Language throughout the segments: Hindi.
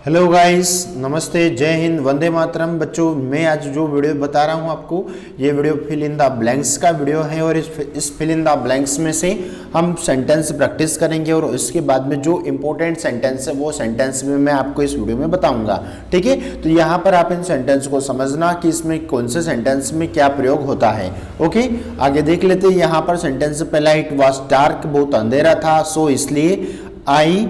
हेलो गाइस, नमस्ते, जय हिंद, वंदे मातरम। बच्चों, मैं आज जो वीडियो बता रहा हूँ आपको, ये video fill in the blanks का वीडियो है और इस फिल इन द ब्लैंक्स में से हम सेंटेंस प्रैक्टिस करेंगे और उसके बाद में जो इंपॉर्टेंट सेंटेंस है वो सेंटेंस में मैं आपको इस वीडियो में बताऊंगा। ठीक है, तो यहाँ पर आप इन सेंटेंस को समझना कि इसमें कौन से सेंटेंस में क्या प्रयोग होता है। ओके, आगे देख लेते हैं। यहाँ पर सेंटेंस पहला, इट वॉज डार्क, बहुत अंधेरा था, सो इसलिए आई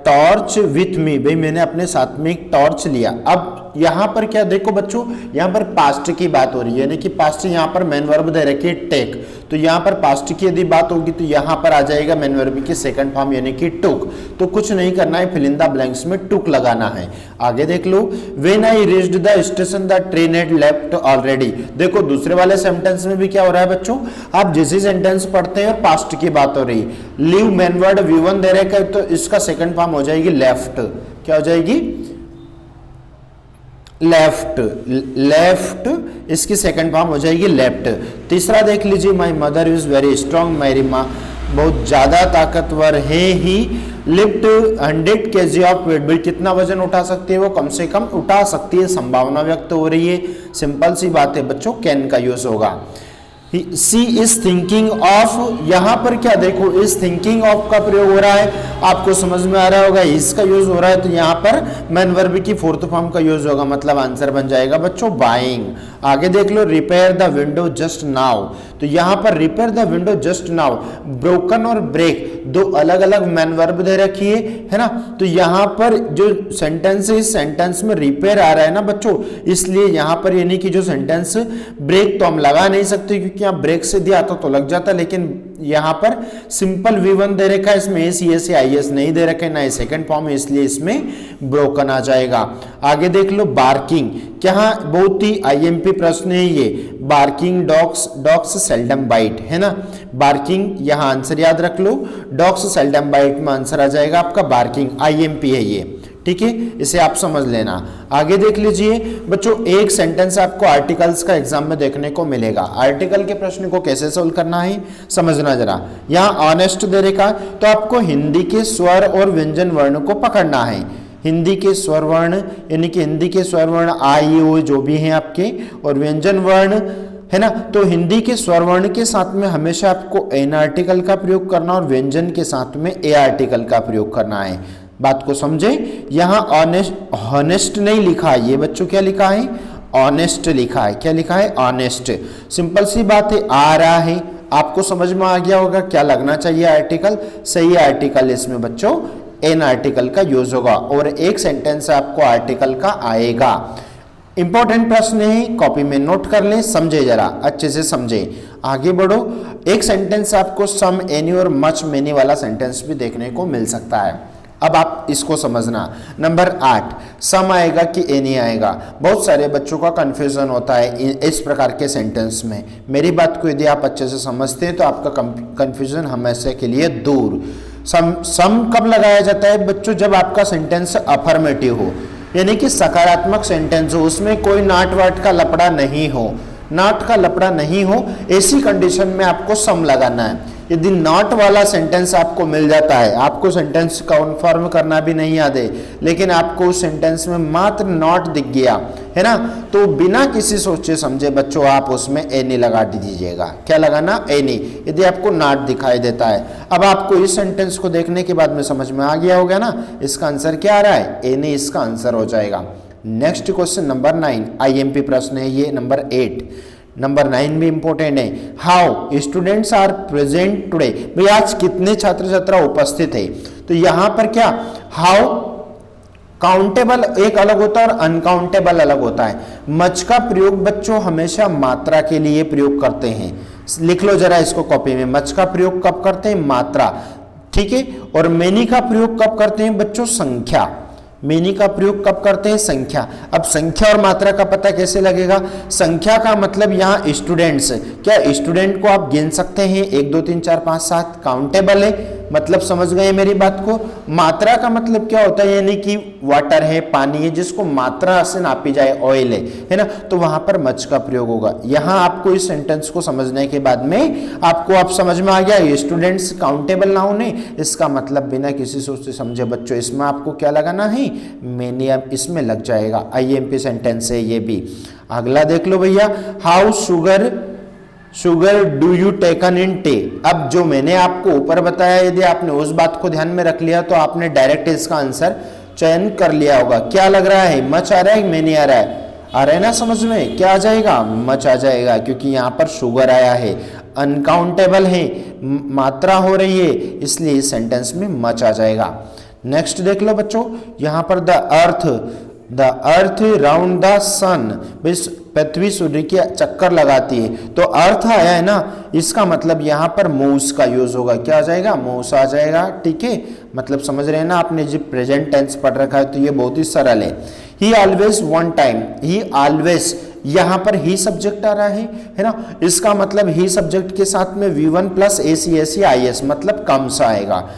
टॉर्च विथ मी, भाई मैंने अपने साथ में एक टॉर्च लिया। अब यहां पर क्या देखो बच्चों, यहां पर पास्ट की बात हो रही है, यानी कि पास्ट यहां पर मेन वर्ब दे रखी है टेक, तो यहां पर पास्ट की यदि बात होगी तो यहां पर आ जाएगा मेन वर्ब की सेकंड फॉर्म यानी कि टुक। तो कुछ नहीं करना है, फिल इन द ब्लैंक्स में टुक लगाना है। आगे देख लो, when I reached the station the train had left already. देखो दूसरे वाले सेंटेंस में भी क्या हो रहा है बच्चों, आप जैसे सेंटेंस पढ़ते हैं और पास्ट की बात हो रही है, लीव मेन वर्ड V1 दे रखा है तो इसका सेकंड फॉर्म हो जाएगी लेफ्ट। क्या हो जाएगी? लेफ्ट। लेफ्ट इसकी सेकंड फॉर्म हो जाएगी लेफ्ट। तीसरा देख लीजिए, my mother is very strong, मेरी माँ बहुत ज्यादा ताकतवर है ही, लिफ्ट 100 kg ऑफ वेट, भाई कितना वजन उठा सकती है वो, कम से कम उठा सकती है, संभावना व्यक्त हो रही है। सिंपल सी बात है बच्चों, कैन का यूज होगा। सी इज थिंकिंग ऑफ, यहां पर क्या देखो, इस थिंकिंग ऑफ का प्रयोग हो रहा है, आपको समझ में आ रहा होगा, इसका यूज हो रहा है, तो यहां पर मेन वर्ब की फोर्थ फॉर्म का यूज होगा, मतलब आंसर बन जाएगा बच्चों बाइंग। आगे देख लो, repair the window just now, तो यहां पर repair the window just now, broken और ब्रेक दो अलग अलग मेन वर्ब दे रखी है ना, तो यहां पर जो सेंटेंस है, इस सेंटेंस में रिपेयर आ रहा है ना बच्चों, इसलिए यहां पर यानी कि जो सेंटेंस ब्रेक तो हम लगा नहीं सकते क्योंकि यहाँ ब्रेक से दिया तो लग जाता, लेकिन यहां पर सिंपल V1 दे रखा है, इसमें एस आई एस नहीं दे रखा है, ना सेकंड फॉर्म है, इसलिए इसमें ब्रोकन आ जाएगा। आगे देख लो, बार्किंग, क्या बहुत ही IMP प्रश्न है ये, बार्किंग डॉग्स सेल्डम बाइट, है ना, बार्किंग यहाँ आंसर याद रख लो, डॉग्स सेल्डम बाइट में आंसर आ जाएगा आपका बार्किंग, IMP है ये। ठीक है, इसे आप समझ लेना। आगे देख लीजिए बच्चों, एक सेंटेंस आपको आर्टिकल्स का एग्जाम में देखने को मिलेगा। आर्टिकल के प्रश्न को कैसे सोल्व करना है समझना जरा। यहाँ ऑनेस्ट दे रखा, तो आपको हिंदी के स्वर और व्यंजन वर्ण को पकड़ना है। हिंदी के स्वर वर्ण यानी कि हिंदी के स्वर वर्ण आ ई ओ जो भी हैं आपके, और व्यंजन वर्ण है ना, तो हिंदी के स्वर वर्ण के साथ में हमेशा आपको एन आर्टिकल का प्रयोग करना और व्यंजन के साथ में ए आर्टिकल का प्रयोग करना है। बात को समझे, यहाँ ऑनेस्ट नहीं लिखा है, ये बच्चों क्या लिखा है, ऑनेस्ट लिखा है। क्या लिखा है? ऑनेस्ट। सिंपल सी बात है, आ रहा है, आपको समझ में आ गया होगा क्या लगना चाहिए आर्टिकल, सही आर्टिकल इसमें बच्चों एन आर्टिकल का यूज होगा और एक सेंटेंस आपको आर्टिकल का आएगा। इंपॉर्टेंट प्रश्न है, कॉपी में नोट कर लें, समझे जरा अच्छे से समझे। आगे बढ़ो, एक सेंटेंस आपको सम, एनी और मच, मेनी वाला सेंटेंस भी देखने को मिल सकता है। अब आप इसको समझना। नंबर 8, सम आएगा कि एनी आएगा। बहुत सारे बच्चों का कंफ्यूजन होता है इस प्रकार के सेंटेंस में। मेरी बात को यदि आप अच्छे से समझते हैं तो आपका कंफ्यूजन हमेशा के लिए दूर। सम कब लगाया जाता है बच्चों? जब आपका सेंटेंस अफर्मेटिव हो, यानी कि सकारात्मक सेंटेंस हो, उसमें कोई नाट वाट का लपड़ा नहीं हो, नाट का लपड़ा नहीं हो, ऐसी कंडीशन में आपको सम लगाना है। यदि नॉट वाला सेंटेंस आपको मिल जाता है, आपको सेंटेंस कन्फर्म करना भी नहीं याद है, लेकिन आपको उस सेंटेंस में मात्र नॉट दिख गया है ना, तो बिना किसी सोचे समझे बच्चों आप उसमें एनी लगा दीजिएगा। क्या लगाना? एनी, यदि आपको नॉट दिखाई देता है। अब आपको इस सेंटेंस को देखने के बाद में समझ में आ गया होगा ना, इसका आंसर क्या आ रहा है? एनी इसका आंसर हो जाएगा। नेक्स्ट क्वेश्चन नंबर 9, IMP प्रश्न है ये, नंबर 8। नंबर 9 भी इंपॉर्टेंट है। How students are present today, भाई आज कितने छात्र छात्रा उपस्थित है, तो यहां पर क्या, हाउ काउंटेबल एक अलग होता है और अनकाउंटेबल अलग होता है। मच का प्रयोग बच्चों हमेशा मात्रा के लिए प्रयोग करते हैं, लिख लो जरा इसको कॉपी में। मच का प्रयोग कब करते हैं? मात्रा, ठीक है। और मेनी का प्रयोग कब करते हैं बच्चों? संख्या। मेनी का प्रयोग कब करते हैं? संख्या। अब संख्या और मात्रा का पता कैसे लगेगा? संख्या का मतलब यहाँ स्टूडेंट्स, क्या स्टूडेंट को आप गिन सकते हैं 1 2 3 4 5 7, काउंटेबल है, मतलब समझ गए मेरी बात को। मात्रा का मतलब क्या होता है, यानी कि वाटर है, पानी है, जिसको मात्रा से नापी जाए, ऑयल है ना, तो वहां पर मच का प्रयोग होगा। यहां आपको इस सेंटेंस को समझने के बाद में आपको आप समझ में आ गया, ये स्टूडेंट्स काउंटेबल नाउन है, इसका मतलब बिना किसी सोच से समझे बच्चों इसमें आपको क्या लगाना है, मैंने अब इसमें लग जाएगा, आईएमपी सेंटेंस है ये भी। अगला देख लो भैया, how sugar do you taken in टे। अब जो मैंने आपको ऊपर बताया, यदि आपने उस बात को ध्यान में रख लिया तो आपने डायरेक्ट इसका आंसर चयन कर लिया होगा। क्या लग रहा है, मच आ रहा है, मैंने आ रहा है, आ रहा है ना समझ में, क्या आ जाएगा, मच आ जाएगा, क्योंकि यहाँ पर शुगर आया है, अनकाउंटेबल है, मात्रा हो रही है, इसलिए इस सेंटेंस में मच आ जाएगा। नेक्स्ट देख लो बच्चों, यहाँ पर द अर्थ राउंड द सन, पृथ्वी सूर्य की चक्कर लगाती है, तो अर्थ आया है ना, इसका मतलब यहाँ पर मूव्स का यूज होगा, क्या आ जाएगा, मूव्स आ जाएगा, ठीक है, मतलब समझ रहे हैं ना, आपने जो प्रेजेंट टेंस पढ़ रखा है तो ये बहुत ही सरल है। ही ऑलवेज वन टाइम, ही ऑलवेज, यहाँ पर ही सब्जेक्ट आ रहा है ना, इसका मतलब ही सब्जेक्ट के साथ में V1 प्लस ACSEIS मतलब कम सा आएगा।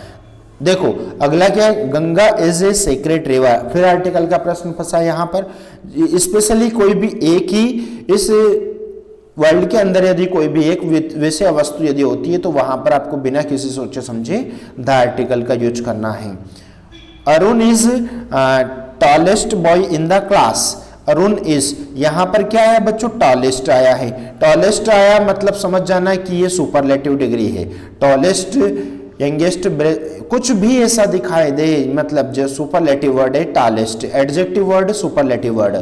देखो अगला क्या है, Ganga is a sacred river, फिर आर्टिकल का प्रश्न फंसा यहाँ पर। स्पेशली कोई भी एक ही इस वर्ल्ड के अंदर यदि कोई भी एक विषय वस्तु यदि होती है तो वहां पर आपको बिना किसी सोचे समझे द आर्टिकल का यूज करना है। Arun is tallest boy in the class, Arun is, यहां पर क्या आया बच्चों, टॉलेस्ट आया है, टॉलेस्ट आया मतलब समझ जाना कि ये सुपरलेटिव डिग्री है, टॉलेस्ट, यंगेस्ट, कुछ भी ऐसा दिखाई दे, मतलब जो सुपरलेटिव वर्ड है tallest, adjective word superlative word.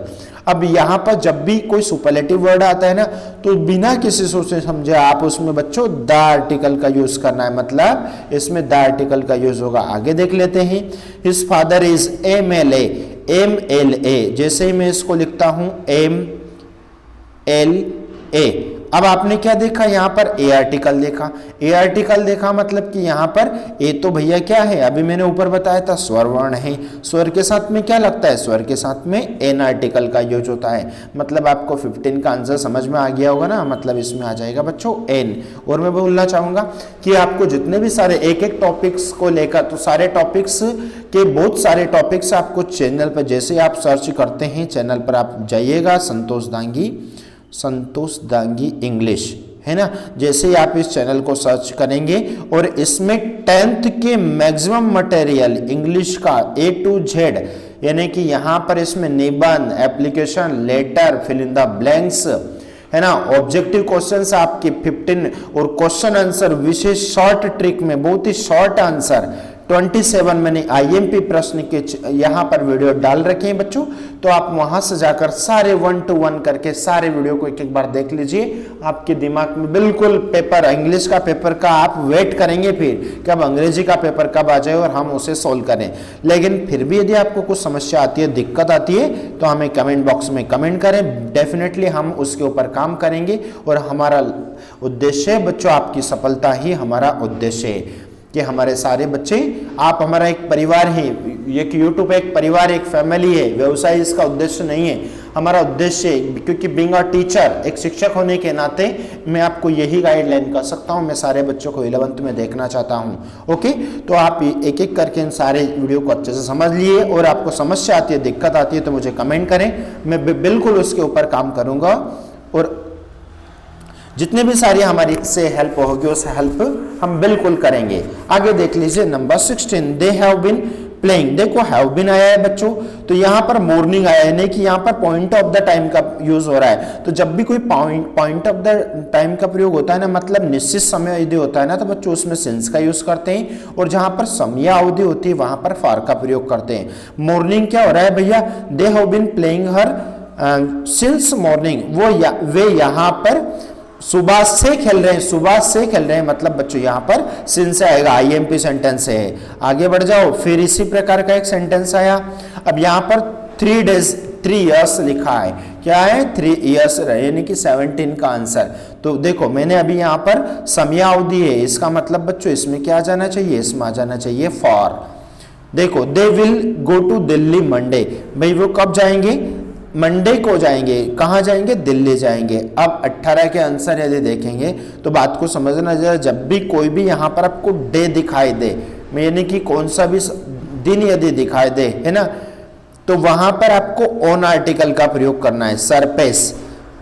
अब यहाँ पर जब भी कोई सुपरलेटिव वर्ड आता है ना तो बिना किसी सोच समझे आप उसमें बच्चों द आर्टिकल का यूज करना है, मतलब इसमें द आर्टिकल का यूज होगा। आगे देख लेते हैं, हिज फादर इज MLA, जैसे ही मैं इसको लिखता हूं MLA, अब आपने क्या देखा, यहाँ पर ए आर्टिकल देखा, ए आर्टिकल देखा मतलब कि यहाँ पर ए तो भैया क्या है, अभी मैंने ऊपर बताया था स्वर वर्ण है, स्वर के साथ में क्या लगता है, स्वर के साथ में एन आर्टिकल का यूज होता है, मतलब आपको 15 का आंसर समझ में आ गया होगा ना, मतलब इसमें आ जाएगा बच्चों एन। और मैं बोलना चाहूंगा कि आपको जितने भी सारे एक एक टॉपिक्स को लेकर, तो सारे टॉपिक्स के बहुत सारे टॉपिक्स आपको चैनल पर, जैसे आप सर्च करते हैं चैनल पर आप जाइएगा, संतोष दांगी इंग्लिश है ना, जैसे ही आप इस चैनल को सर्च करेंगे और इसमें 10th के मैक्सिमम मटेरियल इंग्लिश का A to Z, यानी कि यहाँ पर इसमें निबंध, application, letter, fill in the blanks है ना, ऑब्जेक्टिव क्वेश्चंस आपके 15 और क्वेश्चन आंसर विशेष शॉर्ट ट्रिक में, बहुत ही शॉर्ट आंसर 27 मैंने IMP प्रश्न के यहाँ पर वीडियो डाल रखे हैं बच्चों, तो आप वहां से जाकर सारे 1 to 1 करके सारे वीडियो को एक एक बार देख लीजिए, आपके दिमाग में बिल्कुल पेपर, इंग्लिश का पेपर का आप वेट करेंगे फिर कब अंग्रेजी का पेपर कब आ जाए और हम उसे सोल्व करें। लेकिन फिर भी यदि आपको कुछ समस्या आती है, दिक्कत आती है, तो हमें कमेंट बॉक्स में कमेंट करें, डेफिनेटली हम उसके ऊपर काम करेंगे। और हमारा उद्देश्य बच्चों, आपकी सफलता ही हमारा उद्देश्य है कि हमारे सारे बच्चे, आप हमारा एक परिवार है, एक यूट्यूब एक परिवार, एक फैमिली है, व्यवसाय इसका उद्देश्य नहीं है। हमारा उद्देश्य, क्योंकि बीइंग अ टीचर, एक शिक्षक होने के नाते मैं आपको यही गाइडलाइन कर सकता हूं, मैं सारे बच्चों को 11th में देखना चाहता हूं। ओके, तो आप एक एक करके इन सारे वीडियो को अच्छे से समझ लिए, और आपको समस्या आती है, दिक्कत आती है तो मुझे कमेंट करें, मैं बिल्कुल उसके ऊपर काम करूंगा, और जितने भी सारी हमारी से हेल्प होगी उस हेल्प हम बिल्कुल करेंगे। आगे देख लीजिए number 16, they have been playing, देखो हैव बीन आया है बच्चों, तो यहाँ पर मॉर्निंग आया है, नहीं कि यहाँ पर पॉइंट ऑफ द टाइम का यूज हो रहा है। तो जब भी कोई पॉइंट ऑफ द टाइम का प्रयोग होता है ना, मतलब निश्चित समय यदि होता है ना, तो बच्चों उसमें सिंस का यूज करते हैं, और जहां पर समय अवधि होती है वहां पर फॉर का प्रयोग करते हैं। मॉर्निंग क्या हो रहा है भैया, they have been playing her since morning, वे यहाँ पर सुबह से खेल रहे हैं, सुबह से खेल रहे हैं, मतलब बच्चों यहाँ पर सिंस आएगा, IMP सेंटेंस है। आगे बढ़ जाओ, फिर इसी प्रकार का एक सेंटेंस आया, अब यहाँ पर 3 days 3 years लिखा है, क्या है 3 years, यानी कि 17 का आंसर। तो देखो मैंने अभी यहाँ पर समयावधि है, इसका मतलब बच्चों इसमें क्या आ जाना चाहिए, इसमें आ जाना चाहिए फॉर। देखो they will go to Delhi Monday, भाई वो कब जाएंगे, मंडे को जाएंगे, कहाँ जाएंगे, दिल्ली जाएंगे। अब 18 के आंसर यदि देखेंगे तो बात को समझना जरा, जब भी कोई भी यहाँ पर आपको डे दिखाई दे, यानी कि कौन सा भी दिन यदि दिखाई दे, है ना, तो वहां पर आपको ऑन आर्टिकल का प्रयोग करना है, सरफेस,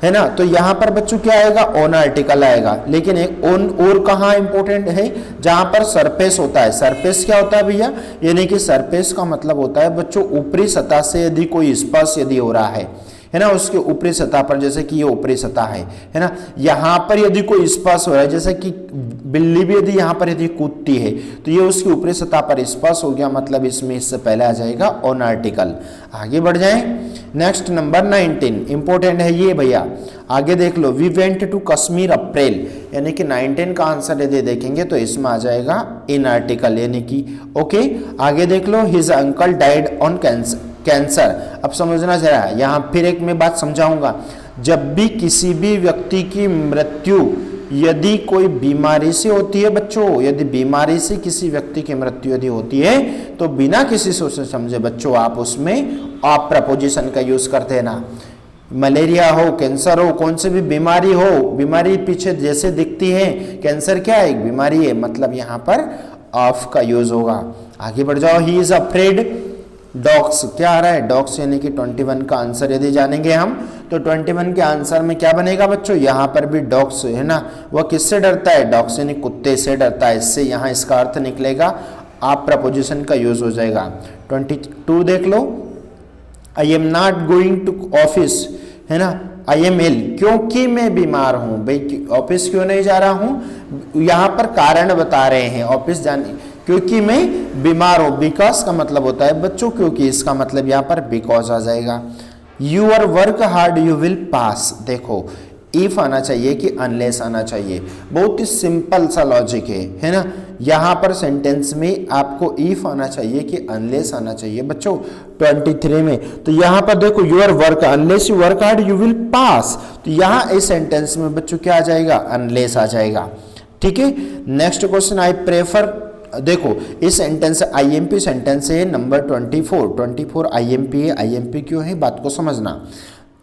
है ना। तो यहां पर बच्चों क्या आएगा, ऑन आर्टिकल आएगा। लेकिन एक ऑन और कहाँ इंपॉर्टेंट है, जहां पर सरफेस होता है। सरफेस क्या होता है भैया, यानी कि सरफेस का मतलब होता है बच्चों ऊपरी सतह से यदि कोई स्पर्श यदि हो रहा है ना, उसके ऊपरी सतह पर, जैसे कि ये ऊपरी सतह है ना, यहाँ पर यदि कोई स्पर्श हो रहा है, जैसे कि बिल्ली भी यदि यहाँ पर यदि कूदती है तो ये उसकी ऊपरी सतह पर स्पर्श हो गया, मतलब इसमें इससे पहले आ जाएगा ऑन आर्टिकल। आगे बढ़ जाएं, नेक्स्ट नंबर 19 इंपॉर्टेंट है ये भैया, आगे देख लो। वी वेंट टू कश्मीर अप्रैल, यानी कि 19 का आंसर यदि देखेंगे तो इसमें आ जाएगा इन आर्टिकल, यानी कि ओके। आगे देख लो, his uncle died on cancer. अब समझना जरा, यहाँ फिर एक मैं बात समझाऊंगा। जब भी किसी भी व्यक्ति की मृत्यु यदि कोई बीमारी से होती है बच्चों, यदि बीमारी से किसी व्यक्ति की मृत्यु यदि होती है तो बिना किसी सोचे समझे बच्चों आप उसमें आप प्रपोजिशन का यूज करते हैं ना। मलेरिया हो, कैंसर हो, कौन सी भी बीमारी हो, बीमारी पीछे जैसे दिखती है, कैंसर क्या है, एक बीमारी है, मतलब यहाँ पर ऑफ का यूज होगा। आगे बढ़ जाओ, ही इज अफ्रेड डॉग्स, क्या आ रहा है, डॉग्स, यानी कि 21 का आंसर यदि जानेंगे हम तो 21 के आंसर में क्या बनेगा बच्चों, यहाँ पर भी डॉग्स है ना, वह किससे डरता है, डॉग्स यानी कुत्ते से डरता है। इससे यहाँ इसका अर्थ निकलेगा आप प्रपोजिशन का यूज हो जाएगा। 22 देख लो, I am not going to office, है ना, आई एम इल, क्योंकि मैं बीमार हूं। भाई ऑफिस क्यों नहीं जा रहा हूं, यहाँ पर कारण बता रहे हैं ऑफिस जाने, क्योंकि मैं बीमार हूं। बिकॉज का मतलब होता है बच्चों क्योंकि, इसका मतलब यहाँ पर बिकॉज आ जाएगा। Your work hard you will pass, देखो इफ आना चाहिए कि अनलेस आना चाहिए, बहुत ही सिंपल सा लॉजिक है ना। यहाँ पर सेंटेंस में आपको इफ आना चाहिए कि अनलेस आना चाहिए बच्चों 23 में। तो यहाँ पर देखो your work, unless you work hard you will pass, तो यहाँ इस सेंटेंस में बच्चों क्या आ जाएगा, अनलेस आ जाएगा। ठीक है, नेक्स्ट क्वेश्चन, आई प्रेफर, देखो इस सेंटेंस आईएमपी सेंटेंस है नंबर 24 आईएमपी है। आईएमपी क्यों है, बात को समझना।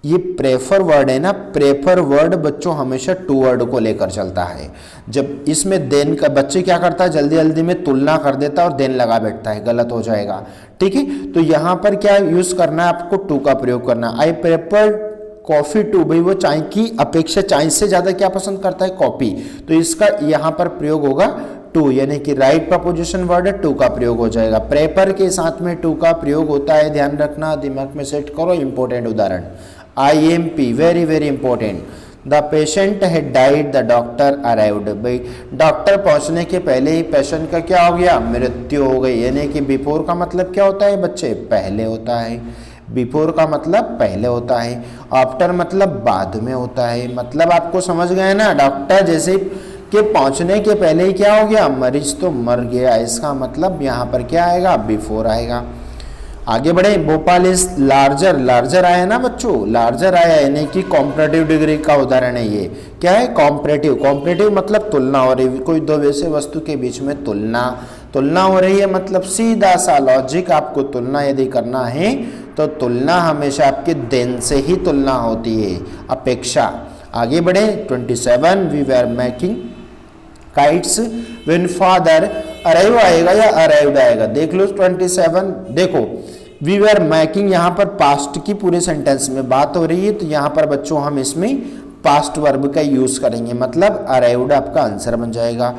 ये प्रेफर वर्ड है ना, प्रेफर वर्ड बच्चों हमेशा टू वर्ड को लेकर चलता है। जब इसमें देन का बच्चे क्या करता है, जल्दी जल्दी में तुलना कर देता है और देन लगा बैठता है, गलत हो जाएगा। ठीक है, तो यहाँ पर क्या यूज करना है आपको, टू का प्रयोग करना। आई प्रेफर कॉफी टू, भाई वो चाय की अपेक्षा, चाय से ज्यादा क्या पसंद करता है, कॉफी, तो इसका यहाँ पर प्रयोग होगा टू, यानी कि राइट प्रपोजिशन वर्ड है, टू का प्रयोग हो जाएगा। प्रेफर के साथ में टू का प्रयोग होता है, ध्यान रखना, दिमाग में सेट करो। इंपॉर्टेंट उदाहरण IMP, very very important. The patient had died the doctor arrived, भाई डॉक्टर पहुंचने के पहले ही पेशेंट का क्या हो गया, मृत्यु हो गई। यानी कि बिफोर का मतलब क्या होता है बच्चे, पहले होता है। बिफोर का मतलब पहले होता है, आफ्टर मतलब बाद में होता है। मतलब आपको समझ गए ना, डॉक्टर जैसे कि पहुंचने के पहले ही क्या हो गया, मरीज तो मर गया, इसका मतलब यहाँ पर क्या आएगा, बिफोर आएगा। आगे बढ़े, भोपाल इज लार्जर, लार्जर आया ना बच्चों, लार्जर आया यानी कि कॉम्परेटिव डिग्री का उदाहरण है ये। क्या है, कॉम्परेटिव, कॉम्परेटिव मतलब तुलना हो रही, कोई दो वैसे वस्तु के बीच में तुलना हो रही है, मतलब सीधा सा लॉजिक। आपको तुलना यदि करना है तो तुलना हमेशा आपके देन से ही तुलना होती है, अपेक्षा। आगे बढ़े, 27 we were making kites when father arrive आएगा या अराइव्ड आएगा, देख लो 27। देखो वी वर मेकिंग, यहाँ पर पास्ट की पूरे सेंटेंस में बात हो रही है, तो यहाँ पर बच्चों हम इसमें पास्ट वर्ब का यूज करेंगे, मतलब अराइव्ड आपका आंसर बन जाएगा।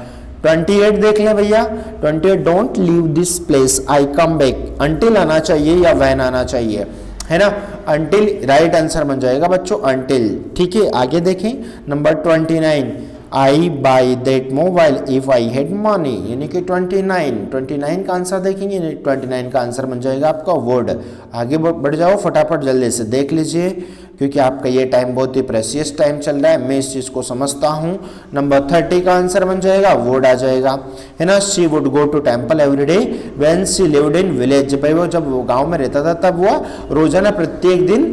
28 देख लें भैया, 28 don't leave this place I come back, until आना चाहिए या व्हेन आना चाहिए, है ना, अंटिल राइट आंसर बन जाएगा बच्चों, अंटिल। ठीक है, आगे देखें number 29, I by that mobile if I had money, यानी कि 29 का आंसर देखेंगे, 29 का आंसर बन जाएगा आपका वर्ड। आगे बढ़ जाओ फटाफट, जल्दी से देख लीजिए क्योंकि आपका ये टाइम बहुत ही प्रेशियस टाइम चल रहा है, मैं इस चीज़ को समझता हूँ। नंबर 30 का आंसर बन जाएगा, वर्ड आ जाएगा, है ना। She would go to temple every day when she lived in village, भाई वो जब वो गाँव में रहता था तब वह रोजाना प्रत्येक दिन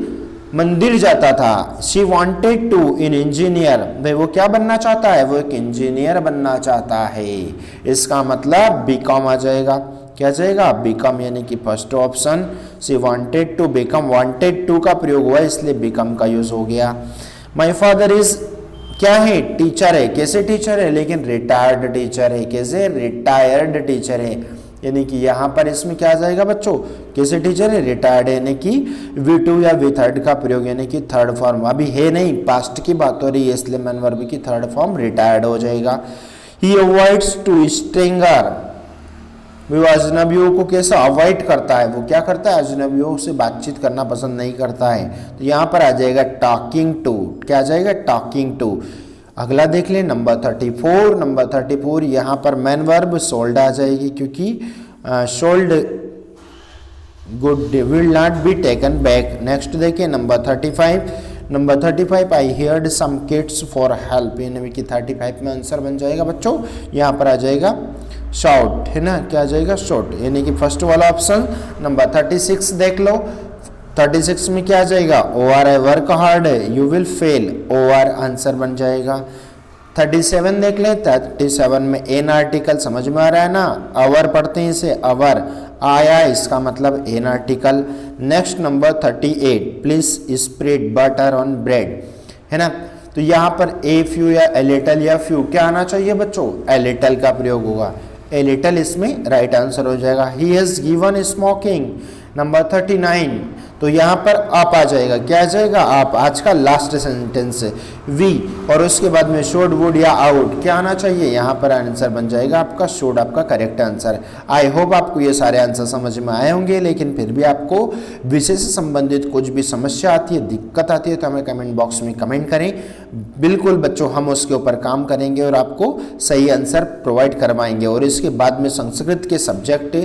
मंदिर जाता था। She wanted to an engineer, भाई वो क्या बनना चाहता है, वो एक इंजीनियर बनना चाहता है, इसका मतलब बीकॉम आ जाएगा। क्या जाएगा बिकम, यानी कि first option. She wanted to become, wanted to का प्रयोग हुआ इसलिए बिकम का यूज हो गया। माय फादर इज क्या है, टीचर है। कैसे टीचर है, लेकिन रिटायर्ड टीचर है। कैसे, रिटायर्ड टीचर है, यानी कि यहाँ पर इसमें क्या आ जाएगा बच्चों, कैसे टीचर है, रिटायर्ड, यानी कि V2 या V3 का प्रयोग, यानी कि थर्ड फॉर्म। अभी है नहीं, पास्ट की बात हो रही है, इसलिए मेन वर्ब की थर्ड फॉर्म रिटायर्ड हो जाएगा। ही अवॉइड्स टू स्ट्रेंगर, वो अजनबियों को कैसा अवॉइड करता है, वो क्या करता है, अजनबियों से बातचीत करना पसंद नहीं करता है। तो यहाँ पर आ जाएगा टॉकिंग टू, क्या आ जाएगा, टॉकिंग टू। अगला देख ले नंबर 34। नंबर 34 यहाँ पर मेन वर्ब सोल्ड आ जाएगी, क्योंकि sold good will not be taken back. Next देखिए number 35। Number 35 I heard some kids for help, यानी कि 35 में आंसर बन जाएगा बच्चों, यहाँ पर आ जाएगा शॉर्ट, है ना, क्या आ जाएगा शॉर्ट, यानी कि फर्स्ट वाला ऑप्शन। नंबर 36 देख लो, 36 में क्या आ जाएगा, over I work hard, you will fail, over answer बन जाएगा। 37 देख लें, 37 में एन आर्टिकल समझ में आ रहा है ना, अवर पढ़ते हैं इसे, अवर आया इसका मतलब an article. Next number 38, please spread butter on bread, है ना। तो यहाँ पर ए फ्यू या ए लिटल या फ्यू क्या आना चाहिए बच्चों, ए लिटल का प्रयोग होगा, ए लिटल इसमें राइट आंसर हो जाएगा। He has given smoking. Number 39, तो यहाँ पर आप आ जाएगा, क्या आ जाएगा आप, आज का लास्ट सेंटेंस है वी, और उसके बाद में शोड वुड या आउट क्या आना चाहिए, यहाँ पर आंसर बन जाएगा आपका शोड, आपका करेक्ट आंसर। आई होप आपको ये सारे आंसर समझ में आए होंगे, लेकिन फिर भी आपको विषय से संबंधित कुछ भी समस्या आती है, दिक्कत आती है, तो हमें कमेंट बॉक्स में कमेंट करें। बिल्कुल बच्चों हम उसके ऊपर काम करेंगे और आपको सही आंसर प्रोवाइड करवाएंगे। और इसके बाद में संस्कृत के सब्जेक्ट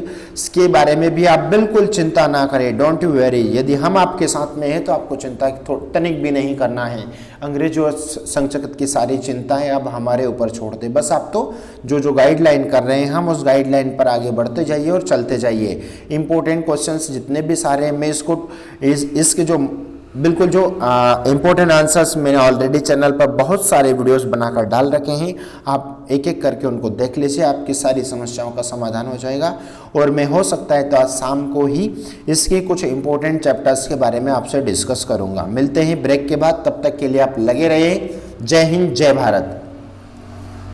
के बारे में भी आप बिल्कुल चिंता ना करें, डोंट यू वेरी। यदि हम आपके साथ में हैं तो आपको चिंता तनिक भी नहीं करना है। अंग्रेजी और संस्कृत की सारी चिंताएं अब हमारे ऊपर छोड़ दें, बस आप तो जो गाइडलाइन कर रहे हैं हम उस गाइडलाइन पर आगे बढ़ते जाइए और चलते जाइए। इंपॉर्टेंट क्वेश्चंस जितने भी सारे हैं मैं इसके जो बिल्कुल जो इम्पोर्टेंट आंसर्स मैंने ऑलरेडी चैनल पर बहुत सारे वीडियोस बनाकर डाल रखे हैं, आप एक एक करके उनको देख लीजिए, आपकी सारी समस्याओं का समाधान हो जाएगा। और मैं हो सकता है तो आज शाम को ही इसके कुछ इम्पोर्टेंट चैप्टर्स के बारे में आपसे डिस्कस करूंगा। मिलते हैं ब्रेक के बाद, तब तक के लिए आप लगे रहिए। जय हिंद, जय भारत।